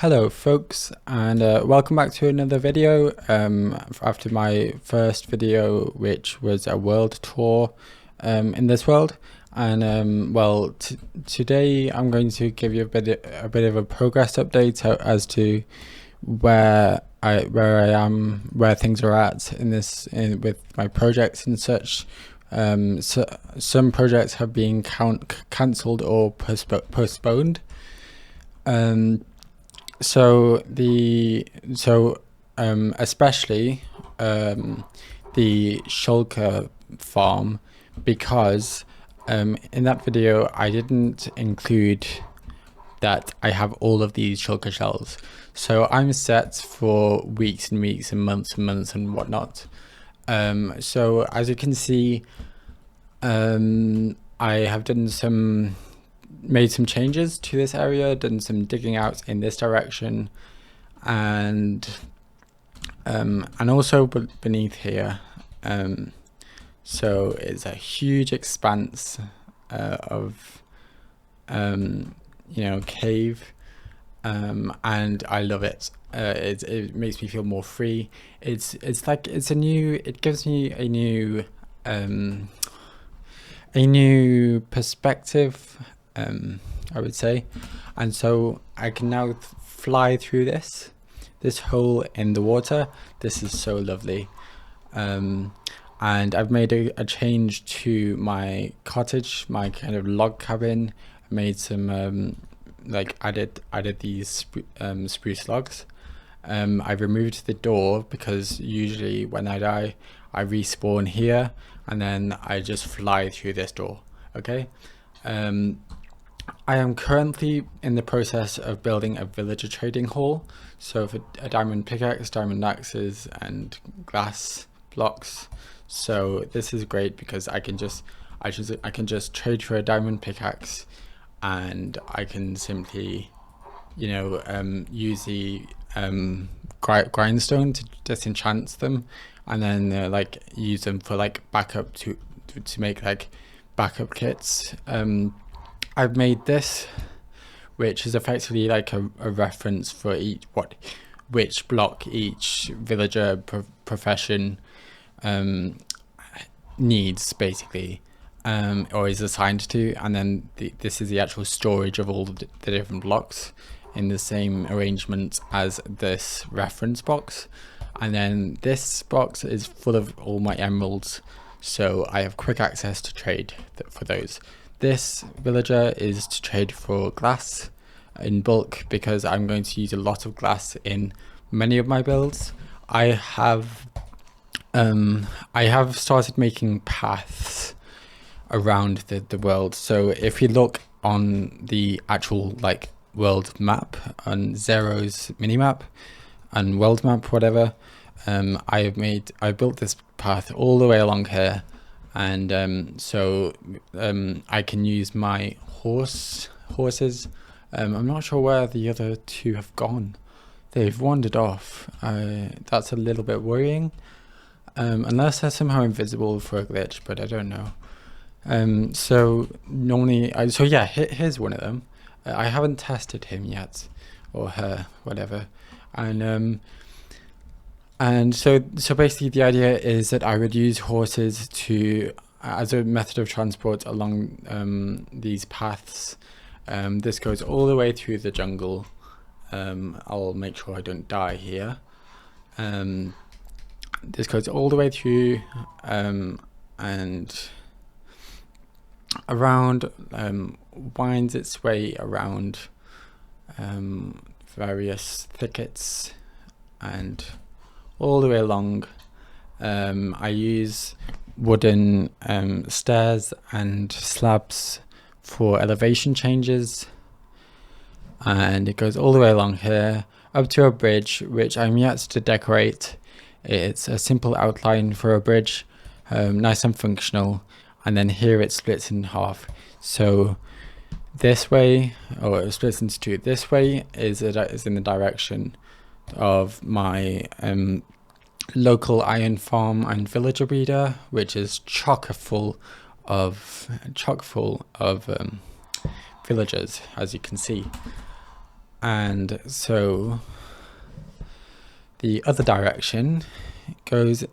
Hello folks, and welcome back to another video after my first video, which was a world tour in this world. And today I'm going to give you a bit of a progress update as to where I am, where things are at with my projects and such. So some projects have been cancelled or postponed. Especially the shulker farm, because in that video I didn't include that I have all of these shulker shells. So I'm set for weeks and weeks and months and whatnot. So as you can see, I have made some changes to this area, done some digging out in this direction, and also beneath here. So it's a huge expanse of cave, and I love it. It makes me feel more free. It gives me a new perspective, I would say, and so I can now fly through this hole in the water. This is so lovely. And I've made a change to my cottage, my kind of log cabin. I made some added these spruce logs. I've removed the door because usually when I die I respawn here and then I just fly through this door. Okay. I am currently in the process of building a villager trading hall. So for a diamond pickaxe, diamond axes, and glass blocks. So this is great because I can just trade for a diamond pickaxe, and I can simply, use the grindstone to disenchant them, and then use them for backup to make backup kits. I've made this, which is effectively like a reference for which block each villager profession needs, basically, or is assigned to, and then this is the actual storage of all the different blocks in the same arrangement as this reference box. And then this box is full of all my emeralds, so I have quick access to trade for those. This villager is to trade for glass in bulk because I'm going to use a lot of glass in many of my builds. I have started making paths around the world. So if you look on the actual world map on Zero's minimap and world map, whatever, I built this path all the way along here. And so I can use my horses. I'm not sure where the other two have gone. They've wandered off. That's a little bit worrying, unless they're somehow invisible for a glitch, but I don't know. So here's one of them. I haven't tested him yet, or her, whatever. And so basically the idea is that I would use horses as a method of transport along these paths. This goes all the way through the jungle. I'll make sure I don't die here. This goes all the way through and around, winds its way around various thickets and all the way along. I use wooden stairs and slabs for elevation changes, and it goes all the way along here up to a bridge which I'm yet to decorate. It's a simple outline for a bridge, nice and functional, and then here it splits in half. So this way, or it splits into two. This way is in the direction of my local iron farm and villager breeder, which is chock full of villagers, as you can see. and so the other direction goes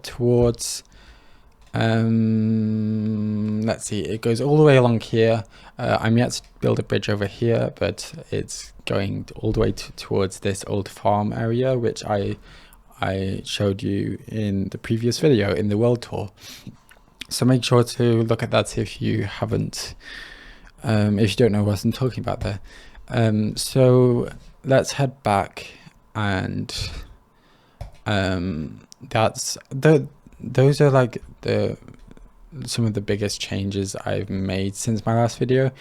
towards, let's see, it goes all the way along here. I'm yet to build a bridge over here, but it's going all the way towards this old farm area, which I showed you in the previous video in the world tour. So make sure to look at that if you haven't, if you don't know what I'm talking about there. So let's head back, and those are like some of the biggest changes I've made since my last video.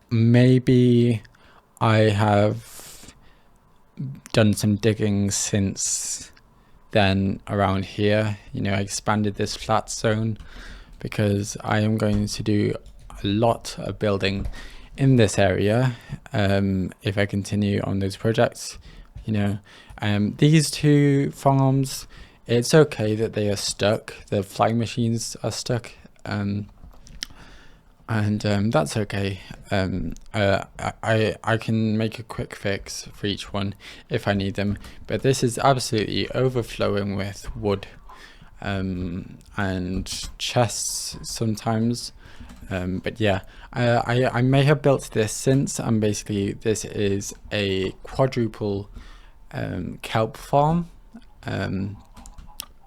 Maybe I have done some digging since then around here. You know, I expanded this flat zone because I am going to do a lot of building in this area if I continue on those projects. You know, these two farms, it's okay that they are stuck. The flying machines are stuck, and that's okay. I can make a quick fix for each one if I need them, but this is absolutely overflowing with wood and chests sometimes. But yeah, I may have built this since, and basically this is a quadruple kelp farm,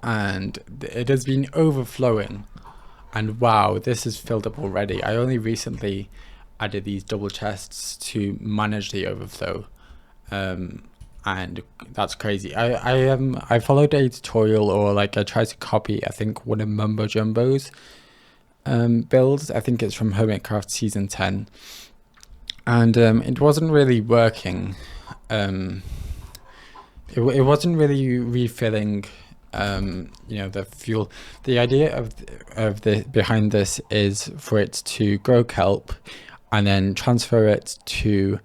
and it has been overflowing, and wow, this is filled up already. I only recently added these double chests to manage the overflow, and that's crazy. I followed a tutorial, or like I tried to copy, I think, one of Mumbo Jumbo's builds. I think it's from Hermitcraft season 10, and it wasn't really working. It wasn't really refilling you know, the fuel. The idea of the behind this is for it to grow kelp and then transfer it to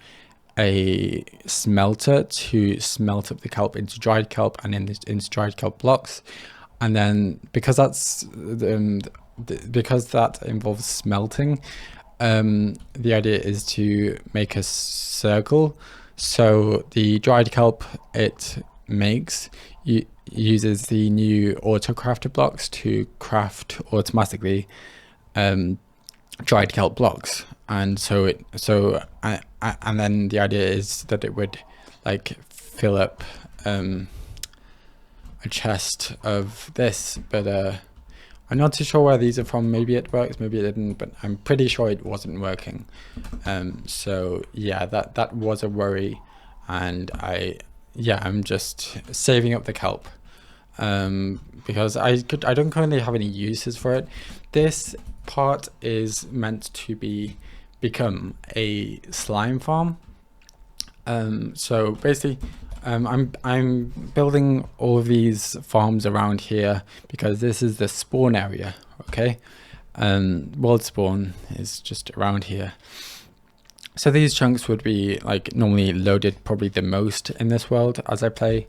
a smelter to smelt up the kelp into dried kelp and into dried kelp blocks. And then because that's because that involves smelting, the idea is to make a circle. So the dried kelp it makes uses the new auto crafter blocks to craft automatically dried kelp blocks, and and then the idea is that it would like fill up a chest of this, but I'm not too sure where these are from. Maybe it works, maybe it didn't, but I'm pretty sure it wasn't working. So yeah, that was a worry, and I'm just saving up the kelp because I don't currently have any uses for it. This part is meant to become a slime farm. So basically, I'm building all of these farms around here because this is the spawn area. Okay, world spawn is just around here. So these chunks would be like normally loaded probably the most in this world as I play.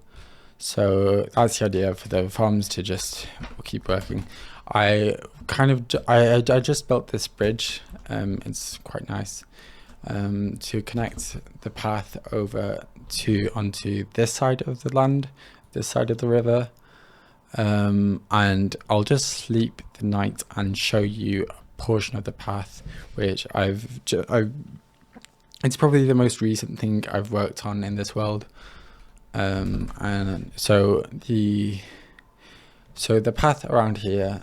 So that's the idea for the farms to just keep working. I just built this bridge. It's quite nice to connect the path over onto this side of the land, this side of the river. And I'll just sleep the night and show you a portion of the path, which it's probably the most recent thing I've worked on in this world. And so the path around here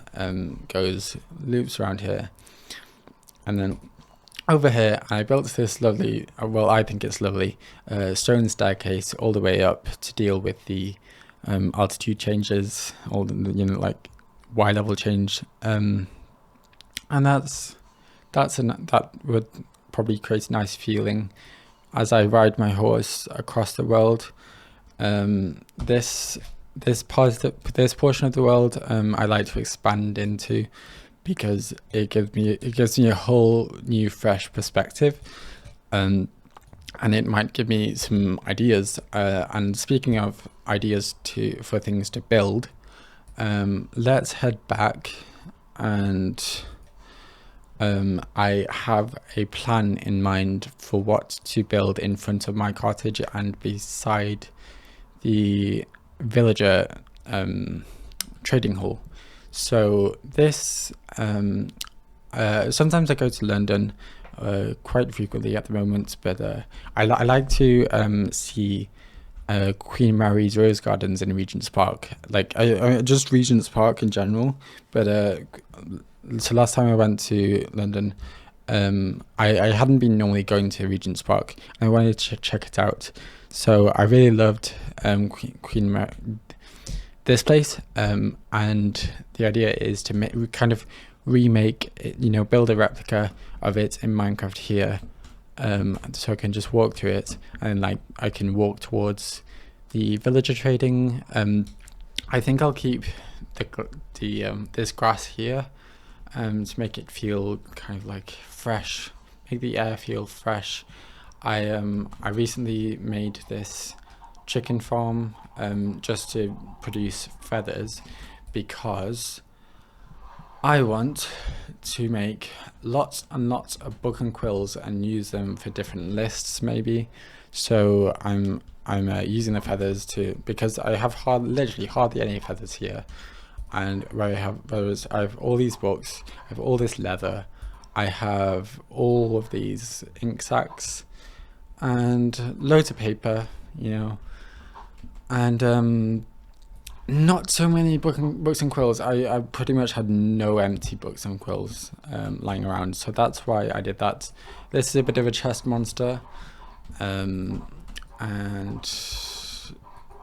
loops around here, and then over here I built this lovely, well I think it's lovely, stone staircase all the way up to deal with the altitude changes, all the, you know, like Y level change, and that would probably create a nice feeling as I ride my horse across the world. This portion of the world I like to expand into because it gives me a whole new fresh perspective, and it might give me some ideas. And speaking of ideas for things to build, let's head back and I have a plan in mind for what to build in front of my cottage and beside the villager trading hall. So this sometimes I go to London quite frequently at the moment, but I like to see Queen Mary's Rose Gardens in Regent's Park, like just Regent's Park in general. But so last time I went to London, I hadn't been normally going to Regent's Park, and I wanted to check it out. So I really loved Queen Mary, this place, and the idea is to kind of remake it, build a replica of it in Minecraft here, so I can just walk through it, and like I can walk towards the villager trading. I think I'll keep the this grass here, to make it feel kind of like fresh, make the air feel fresh. I recently made this chicken farm just to produce feathers, because I want to make lots and lots of book and quills and use them for different lists maybe. So I'm using the feathers because I have literally hardly any feathers here, and whereas I have all these books, I have all this leather, I have all of these ink sacs and loads of paper, and not so many books and quills. I pretty much had no empty books and quills lying around, so that's why I did that. This is a bit of a chest monster, and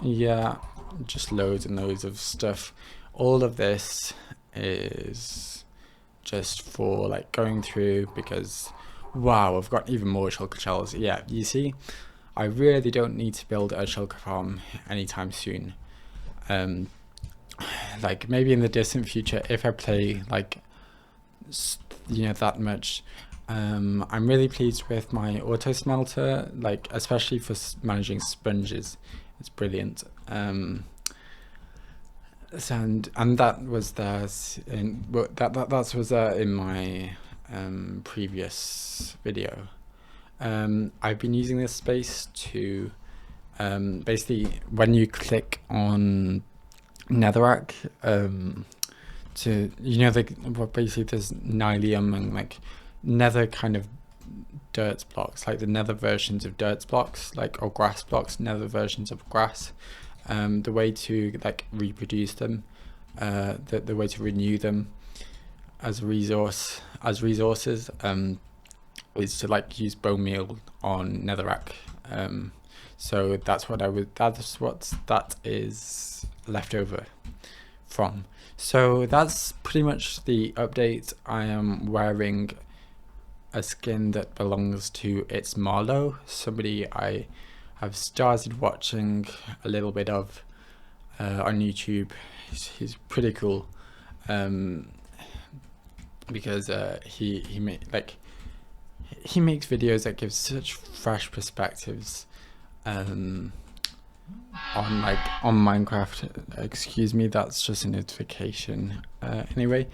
yeah, just loads and loads of stuff. All of this is just for like going through, because wow, I've got even more shulker shells. Yeah, you see, I really don't need to build a shulker farm anytime soon. Like maybe in the distant future, if I play like that much. I'm really pleased with my auto smelter, like especially for managing sponges. It's brilliant. And that was there that was there in my previous video. I've been using this space to basically, when you click on netherrack, to basically there's nylium and like nether kind of dirt blocks, like the nether versions of dirt blocks, like, or grass blocks, nether versions of grass. The way to like reproduce them, the way to renew them as resources, is to like use bone meal on netherrack. So that's what that is left over from. So that's pretty much the update. I am wearing a skin that belongs to It's Marlow, somebody I have started watching a little bit of on YouTube. He's pretty cool, because he makes videos that give such fresh perspectives on Minecraft. Excuse me, that's just a notification. Anyway,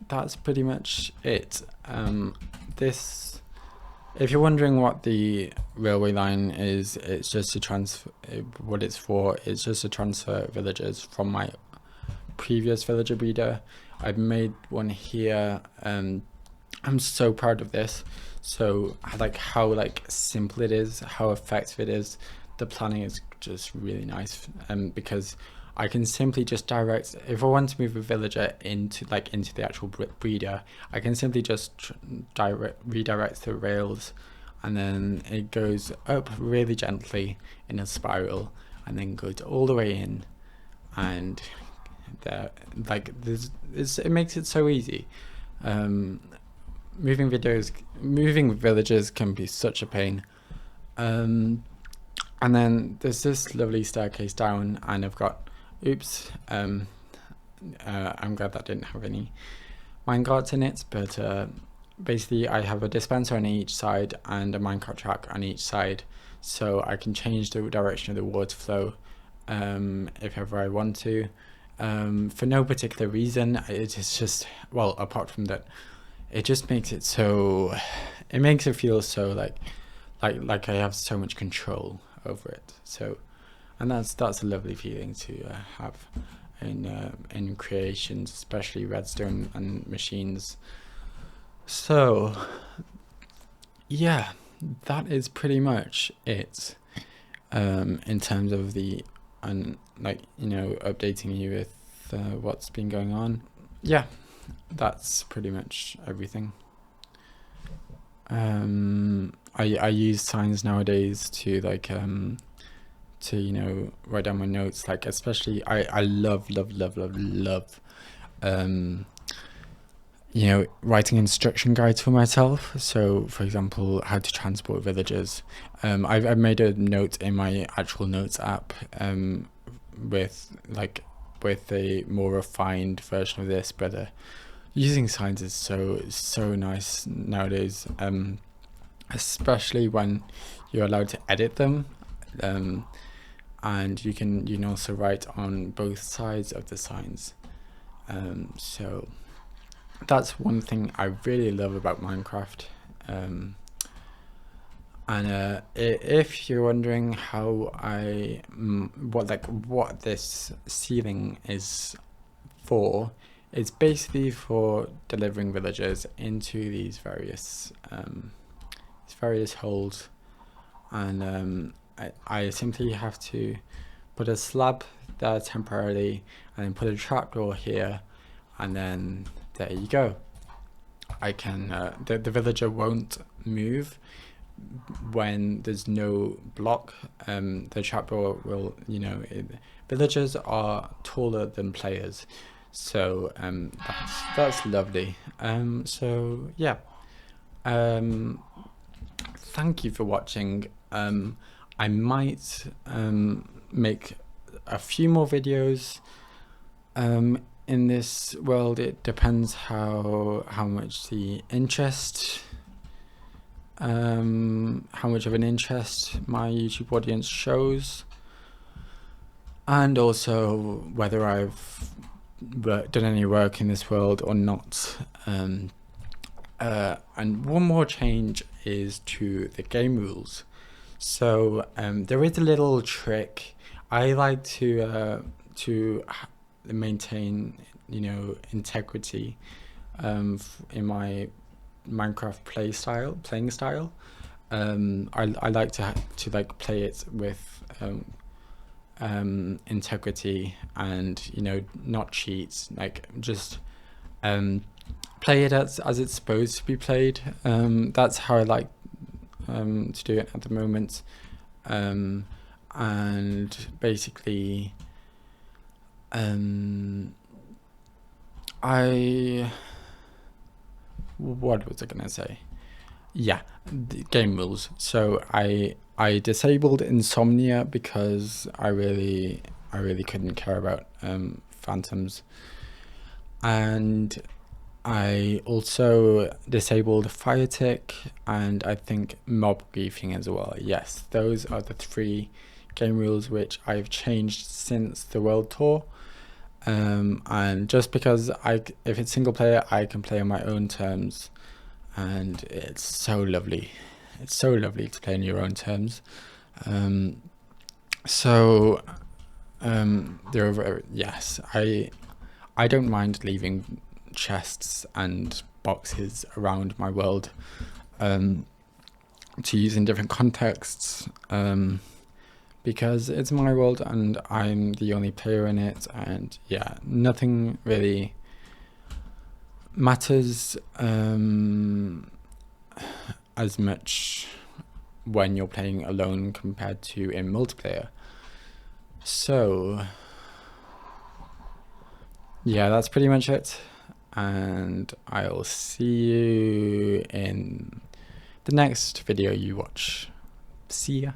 that's pretty much it. If you're wondering what the railway line is, it's just to transfer. What it's for is just to transfer villagers from my previous villager breeder. I've made one here. I'm so proud of this. So like how simple it is, how effective it is. The planning is just really nice, because I can simply just direct, if I want to move a villager into the actual breeder, I can simply just redirect the rails, and then it goes up really gently in a spiral, and then goes all the way in, and it makes it so easy. Moving villagers can be such a pain. And then there's this lovely staircase down, and I've got I'm glad that didn't have any minecarts in it, but basically I have a dispenser on each side and a minecart track on each side, so I can change the direction of the water flow if ever I want to. for no particular reason. It is just, well, apart from that, it just makes it so, it makes it feel so like I have so much control over it. So, and that's a lovely feeling to have in creations, especially redstone and machines. So yeah, that is pretty much it, in terms of the, and like, you know, updating you with what's been going on. Yeah, that's pretty much everything. I use signs nowadays to like to, you know, write down my notes, like especially I love you know, writing instruction guides for myself. So for example, how to transport villagers. I've made a note in my actual notes app, with a more refined version of this, but using signs is so nice nowadays, especially when you're allowed to edit them, and you can also write on both sides of the signs. So that's one thing I really love about Minecraft. And if you're wondering how what this ceiling is for, it's basically for delivering villagers into these various holes, and I simply have to put a slab there temporarily, and then put a trapdoor here, and then there you go. I can the villager won't move when there's no block. The trapdoor will, you know, villagers are taller than players, so that's lovely. So yeah, thank you for watching. I might make a few more videos in this world. It depends how much the interest, how much of an interest my YouTube audience shows, and also whether I've done any work in this world or not. And one more change is to the game rules. So there is a little trick. I like to maintain, you know, integrity in my Minecraft playing style. I like to like play it with integrity, and, you know, not cheat, like just play it as it's supposed to be played. That's how I like to do it at the moment. And basically what was I gonna say? Yeah, the game rules. So I disabled insomnia because I really couldn't care about phantoms, and I also disabled fire tick, and I think mob griefing as well. Yes, those are the 3 game rules which I've changed since the world tour. And just because if it's single player, I can play on my own terms, and it's so lovely. It's so lovely to play on your own terms. So yes, I don't mind leaving chests and boxes around my world to use in different contexts, because it's my world and I'm the only player in it, and yeah, nothing really matters as much when you're playing alone compared to in multiplayer. So yeah, that's pretty much it, and I'll see you in the next video you watch. See ya.